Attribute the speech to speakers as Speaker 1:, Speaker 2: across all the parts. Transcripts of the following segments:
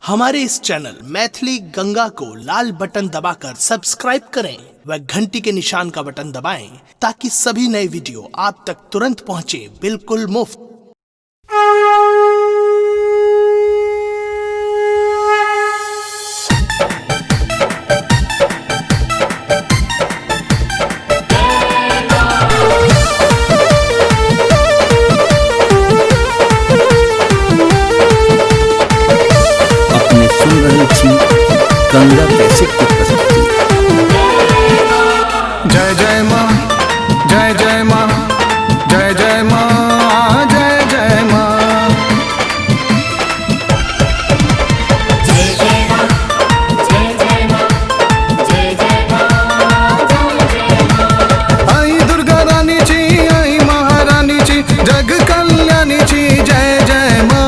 Speaker 1: हमारे इस चैनल मैथिली गंगा को लाल बटन दबाकर सब्सक्राइब करें व घंटी के निशान का बटन दबाएं ताकि सभी नए वीडियो आप तक तुरंत पहुंचे बिल्कुल मुफ्त।
Speaker 2: गंगा कैसेट की प्रस्तुति।
Speaker 3: जय जय माँ, जय जय माँ, जय जय माँ, जय जय माँ।
Speaker 4: जय जय माँ, जय जय माँ, जय जय माँ, जय जय माँ।
Speaker 3: आई दुर्गा रानी जी, आई महारानी जी, जग कल्याणी जी, जय जय माँ।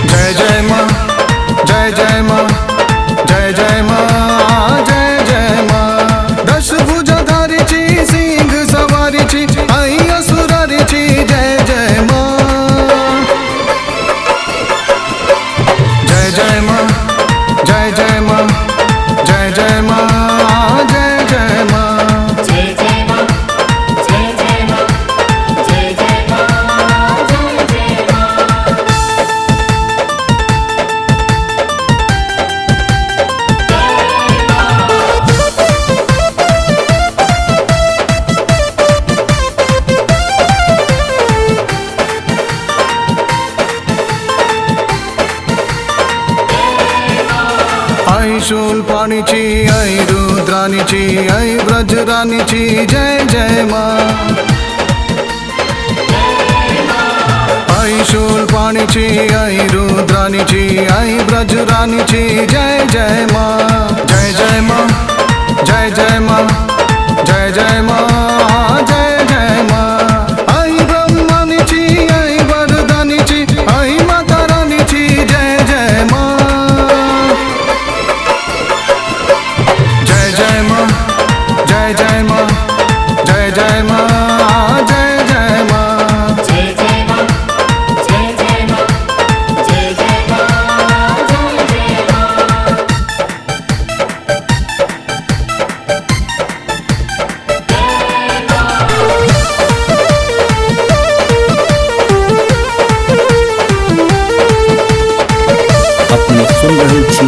Speaker 3: जय जय माँ, जय जय माँ, जय जय माँ, जय जय माँ। दश भुजाधारी जी, सिंह सवारी जी, आई असुरारी जी, जय जय माँ। जय जय माँ, जय जय माँ, जय जय माँ, जय जय माँ।
Speaker 4: जय जय माँ, जय जय माँ, जय जय माँ, जय जय माँ।
Speaker 3: आई शूलपाणी जी, आई रुद्रानी जी, आई ब्रजरानी जी, जय जय माँ। आई शूलपाणी जी, आई रुद्रानी जी, आई ब्रजरानी जी, जय जय माँ। जय जय माँ, जय जय माँ, जय जय माँ, जय जय माँ। आई ब्रह्मानी जी, आई वरदानी जी, आई माता रानी जी, जय जय माँ। जय जय माँ, जय जय माँ, जय जय माँ, जय जय माँ।
Speaker 4: जय जय माँ, जय जय माँ, जय जय माँ, जय जय माँ।
Speaker 2: अपने सुन रहे थी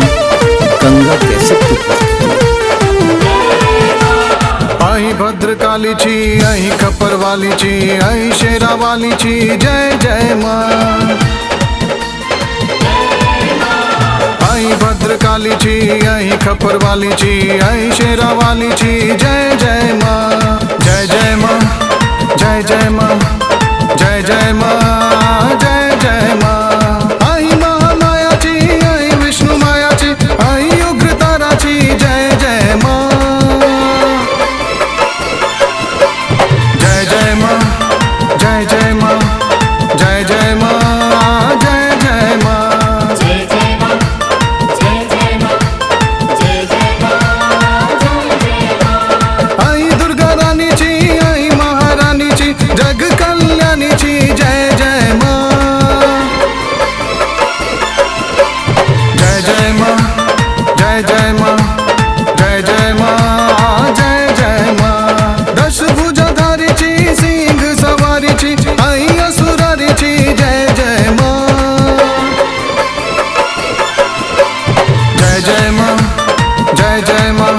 Speaker 2: गंगा कैसेट की प्रस्तुति।
Speaker 3: आई भद्रकाली जी, आई खपर वाली जी, आई शेरा वाली जी, जय जय माँ। आई भद्रकाली जी, आई खपर वाली जी, आई शेरा वाली जी, जय जय माँ। जय जय माँ, जय जय माँ, जय जय माँ, जय जय माँ। आई महामाया जी, आई विष्णु माया जी, आई उग्रतारा जी, जय जय माँ। जय जय माँ, जय जय माँ, जय जय माँ, जय जय माँ।
Speaker 4: जय जय माँ, जय जय माँ, जय जय माँ, जय जय माँ।
Speaker 3: आई दुर्गा रानी जी, आई महारानी जी, जग कल्याणी जी, जय जय माँ। जय जय माँ, जय जय माँ, जय जय माँ, जय जय माँ। दश भुजाधारी जी, सिंह सवारी जी, आई असुरारी जी, जय जय माँ। जय जय माँ, जय जय माँ,